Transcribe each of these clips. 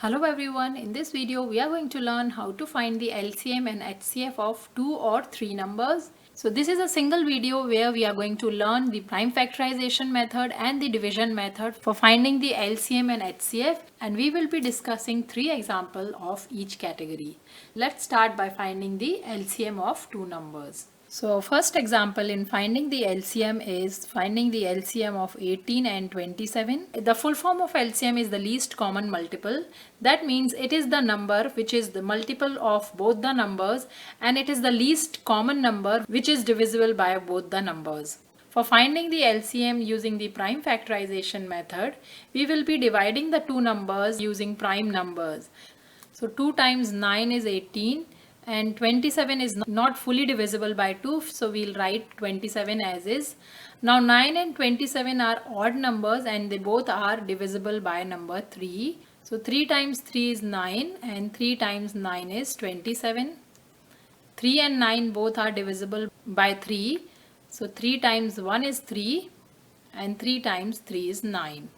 Hello everyone, in this video we are going to learn how to find the LCM and HCF of two or three numbers. So this is a single video where we are going to learn the prime factorization method and the division method for finding the LCM and HCF, and we will be discussing three examples of each category. Let's start by finding the LCM of two numbers. So first example in finding the LCM is finding the LCM of 18 and 27. The full form of LCM is the least common multiple. That means it is the number which is the multiple of both the numbers, and it is the least common number which is divisible by both the numbers. For finding the LCM using the prime factorization method, we will be dividing the two numbers using prime numbers. So 2 times 9 is 18. And 27 is not fully divisible by 2, so we'll write 27 as is. Now 9 and 27 are odd numbers and they both are divisible by number 3. So 3 times 3 is 9 and 3 times 9 is 27. 3 and 9 both are divisible by 3. So 3 times 1 is 3 and 3 times 3 is 9.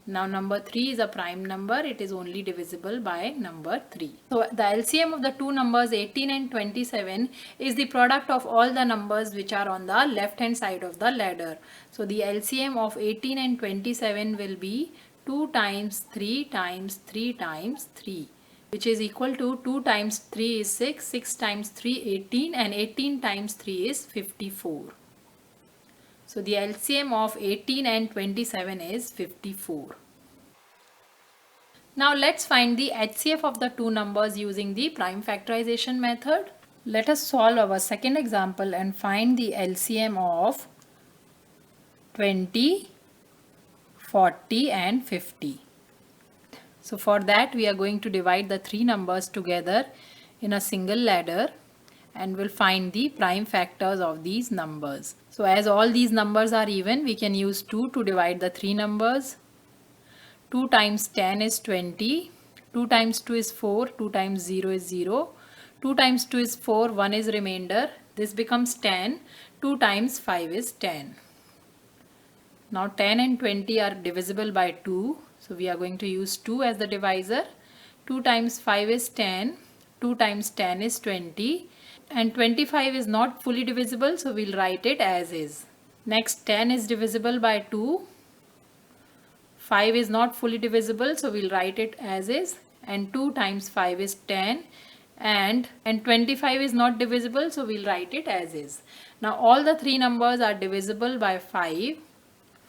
Now number 3 is a prime number, it is only divisible by number 3. So the LCM of the two numbers 18 and 27 is the product of all the numbers which are on the left hand side of the ladder. So the LCM of 18 and 27 will be 2 times 3 times 3 times 3, which is equal to 2 times 3 is 6, 6 times 3 18, and 18 times 3 is 54. So the LCM of 18 and 27 is 54. Now let's find the HCF of the two numbers using the prime factorization method. Let us solve our second example and find the LCM of 20, 40 and 50. So for that we are going to divide the three numbers together in a single ladder and will find the prime factors of these numbers. So as all these numbers are even, we can use 2 to divide the three numbers. 2 times 10 is 20, 2 times 2 is 4, 2 times 0 is 0, 2 times 2 is 4, 1 is remainder, this becomes 10, 2 times 5 is 10. Now 10 and 20 are divisible by 2, so we are going to use 2 as the divisor. 2 times 5 is 10, 2 times 10 is 20, and 25 is not fully divisible, so we'll write it as is. Next 10 is divisible by 2, 5 is not fully divisible, so we'll write it as is, and 2 times 5 is 10, and 25 is not divisible, so we'll write it as is. Now all the three numbers are divisible by 5.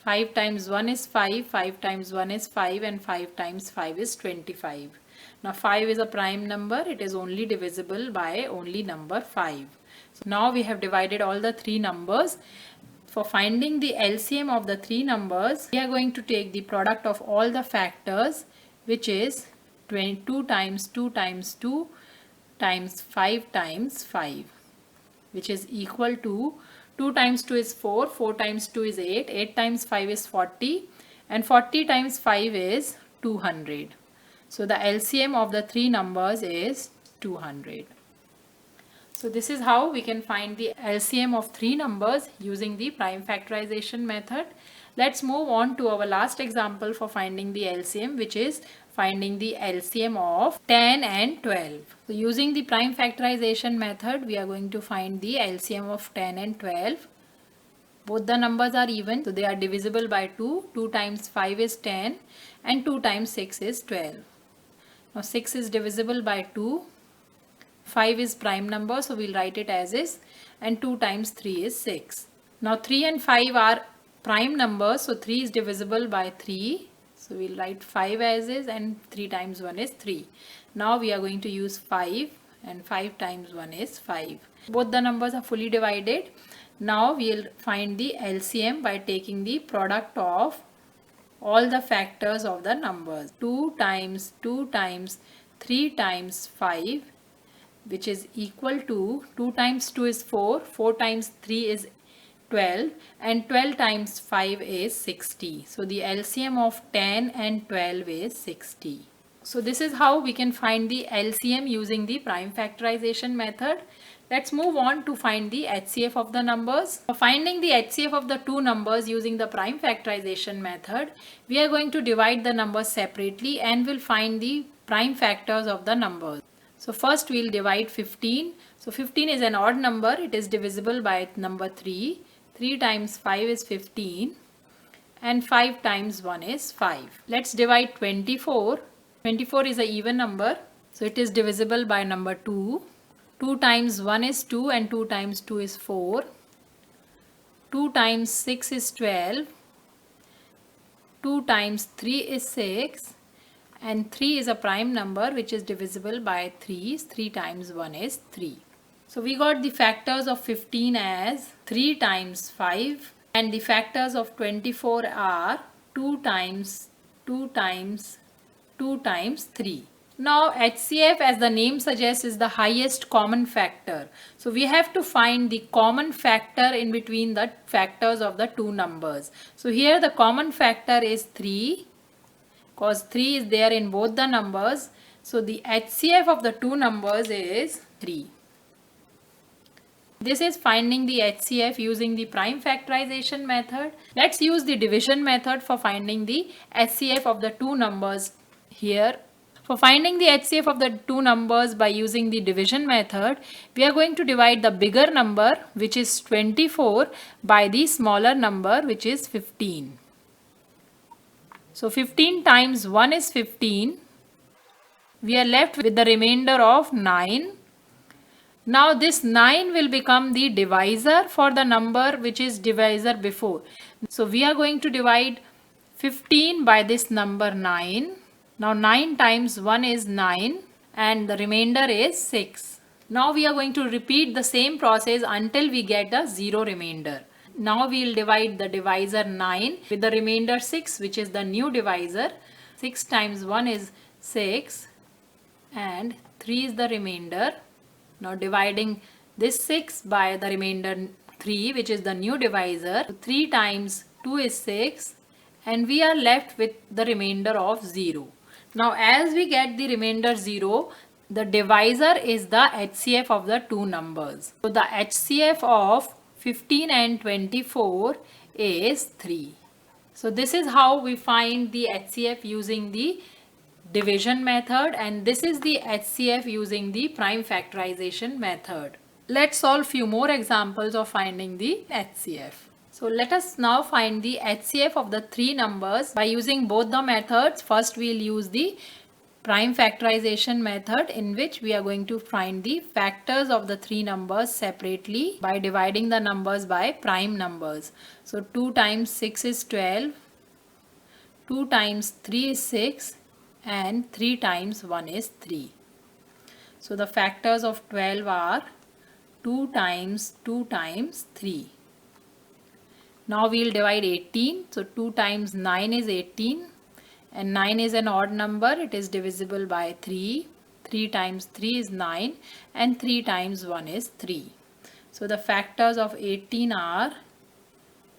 5 times 1 is 5, 5 times 1 is 5, and 5 times 5 is 25. Now 5 is a prime number, it is only divisible by only number 5. So now we have divided all the three numbers. For finding the LCM of the three numbers, we are going to take the product of all the factors, which is 22 times 2 times 2 times 5 times 5, which is equal to 2 times 2 is 4, 4 times 2 is 8, 8 times 5 is 40, and 40 times 5 is 200. So the LCM of the three numbers is 200. So this is how we can find the LCM of three numbers using the prime factorization method. Let's move on to our last example for finding the LCM, which is finding the LCM of 10 and 12. So using the prime factorization method, we are going to find the LCM of 10 and 12. Both the numbers are even, so they are divisible by 2. 2 times 5 is 10 and 2 times 6 is 12. Now 6 is divisible by 2. 5 is prime number, so we'll write it as is, and 2 times 3 is 6. Now 3 and 5 are prime numbers, so 3 is divisible by 3. So we'll write 5 as is, and 3 times 1 is 3. Now we are going to use 5, and 5 times 1 is 5. Both the numbers are fully divided. Now we'll find the LCM by taking the product of all the factors of the numbers. 2 times 2 times 3 times 5, which is equal to 2 times 2 is 4, 4 times 3 is 12, and 12 times 5 is 60. So the LCM of 10 and 12 is 60. So this is how we can find the LCM using the prime factorization method. Let's move on to find the HCF of the numbers. For finding the HCF of the two numbers using the prime factorization method, we are going to divide the numbers separately and we'll find the prime factors of the numbers. So first we'll divide 15. So 15 is an odd number. It is divisible by number 3. 3 times 5 is 15 and 5 times 1 is 5. Let's divide 24. 24 is an even number. So it is divisible by number 2. 2 times 1 is 2 and 2 times 2 is 4. 2 times 6 is 12. 2 times 3 is 6. And 3 is a prime number which is divisible by 3. 3 times 1 is 3. So we got the factors of 15 as 3 times 5. And the factors of 24 are 2 times 2 times 2 times 3. Now HCF, as the name suggests, is the highest common factor. So we have to find the common factor in between the factors of the two numbers. So here the common factor is 3 because 3 is there in both the numbers. So the HCF of the two numbers is 3. This is finding the HCF using the prime factorization method. Let's use the division method for finding the HCF of the two numbers here. For finding the HCF of the two numbers by using the division method, we are going to divide the bigger number, which is 24, by the smaller number, which is 15. So 15 times 1 is 15. We are left with the remainder of 9. Now this 9 will become the divisor for the number which is divisor before. So we are going to divide 15 by this number 9. Now 9 times 1 is 9 and the remainder is 6. Now we are going to repeat the same process until we get a 0 remainder. Now we will divide the divisor 9 with the remainder 6, which is the new divisor. 6 times 1 is 6 and 3 is the remainder. Now dividing this 6 by the remainder 3, which is the new divisor. 3 times 2 is 6 and we are left with the remainder of 0. Now as we get the remainder 0, the divisor is the HCF of the two numbers. So the HCF of 15 and 24 is 3. So this is how we find the HCF using the division method, and this is the HCF using the prime factorization method. Let's solve few more examples of finding the HCF. So let us now find the HCF of the three numbers by using both the methods. First we'll use the prime factorization method, in which we are going to find the factors of the three numbers separately by dividing the numbers by prime numbers. So 2 times 6 is 12, 2 times 3 is 6 and 3 times 1 is 3. So the factors of 12 are 2 times 2 times 3. Now we will divide 18. So 2 times 9 is 18 and 9 is an odd number. It is divisible by 3. 3 times 3 is 9 and 3 times 1 is 3. So the factors of 18 are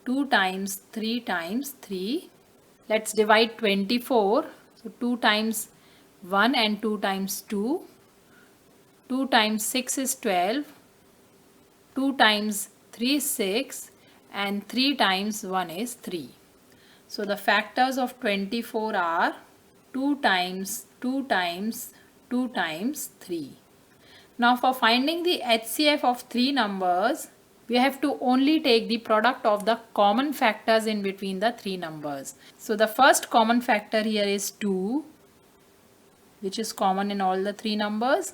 2 times 3 times 3. Let's divide 24. So 2 times 1 and 2 times 2. 2 times 6 is 12. 2 times 3 is 6 and 3 times 1 is 3. So the factors of 24 are 2 times 2 times 2 times 3. Now for finding the HCF of three numbers, we have to only take the product of the common factors in between the three numbers. So the first common factor here is 2, which is common in all the three numbers.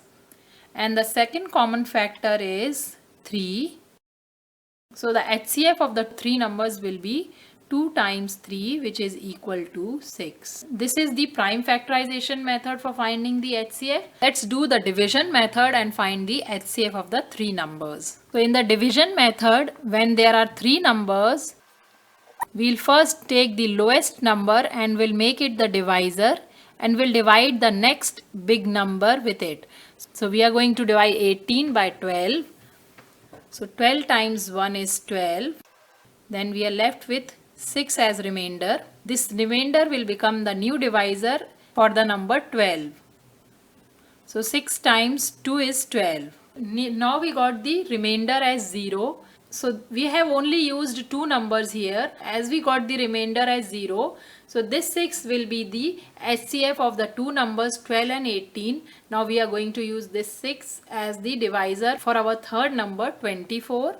And the second common factor is 3. So the HCF of the three numbers will be 2 times 3, which is equal to 6. This is the prime factorization method for finding the HCF. Let's do the division method and find the HCF of the three numbers. So in the division method, when there are three numbers, we'll first take the lowest number and we'll make it the divisor, and we'll divide the next big number with it. So we are going to divide 18 by 12. So 12 times 1 is 12. Then we are left with 6 as remainder. This remainder will become the new divisor for the number 12. So 6 times 2 is 12. Now we got the remainder as 0. So we have only used two numbers here. As we got the remainder as 0, so this 6 will be the HCF of the two numbers 12 and 18. Now we are going to use this 6 as the divisor for our third number 24.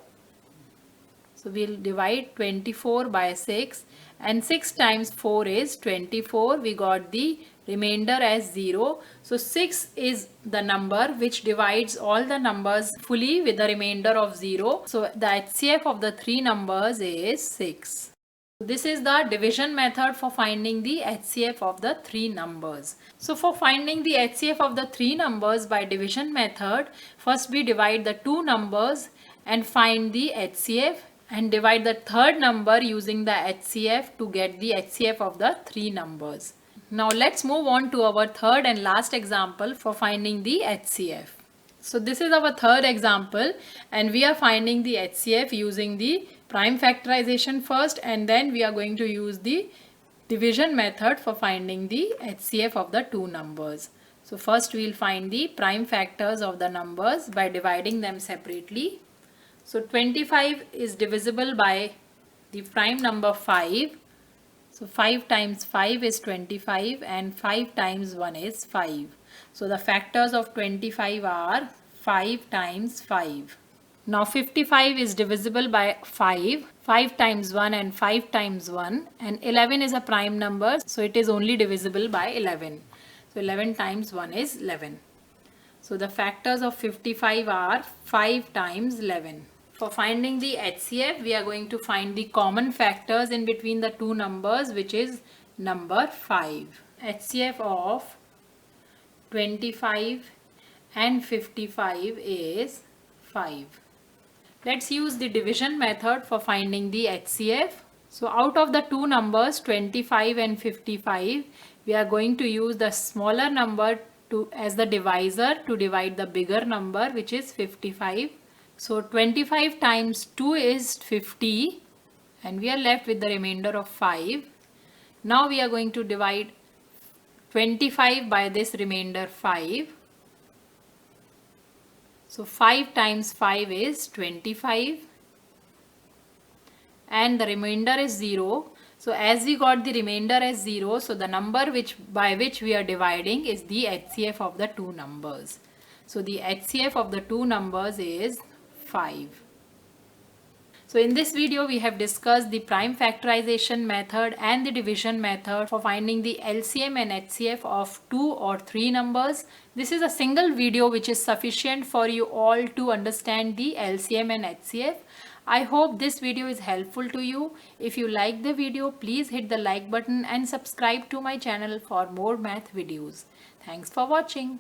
So we'll divide 24 by 6, and 6 times 4 is 24. We got the remainder as 0. So 6 is the number which divides all the numbers fully with the remainder of 0. So the HCF of the three numbers is 6. This is the division method for finding the HCF of the three numbers. So for finding the HCF of the three numbers by division method, first we divide the two numbers and find the HCF, and divide the third number using the HCF to get the HCF of the three numbers. Now let's move on to our third and last example for finding the HCF. So this is our third example, and we are finding the HCF using the prime factorization first, and then we are going to use the division method for finding the HCF of the two numbers. So first we will find the prime factors of the numbers by dividing them separately. So 25 is divisible by the prime number 5. So 5 times 5 is 25, and 5 times 1 is 5. So the factors of 25 are 5 times 5. Now 55 is divisible by 5. 5 times 1 and 5 times 1, and 11 is a prime number, so it is only divisible by 11. So 11 times 1 is 11. So the factors of 55 are 5 times 11. For finding the HCF, we are going to find the common factors in between the two numbers, which is number 5. HCF of 25 and 55 is 5. Let's use the division method for finding the HCF. So out of the two numbers 25 and 55, we are going to use the smaller number as the divisor to divide the bigger number, which is 55. So 25 times 2 is 50, and we are left with the remainder of 5. Now we are going to divide 25 by this remainder 5. So 5 times 5 is 25, and the remainder is 0. So as we got the remainder as 0, so the number by which we are dividing is the HCF of the two numbers. So the HCF of the two numbers is 5. So in this video we have discussed the prime factorization method and the division method for finding the LCM and HCF of two or three numbers. This is a single video which is sufficient for you all to understand the LCM and HCF. I hope this video is helpful to you. If you like the video, please hit the like button and subscribe to my channel for more math videos. Thanks for watching.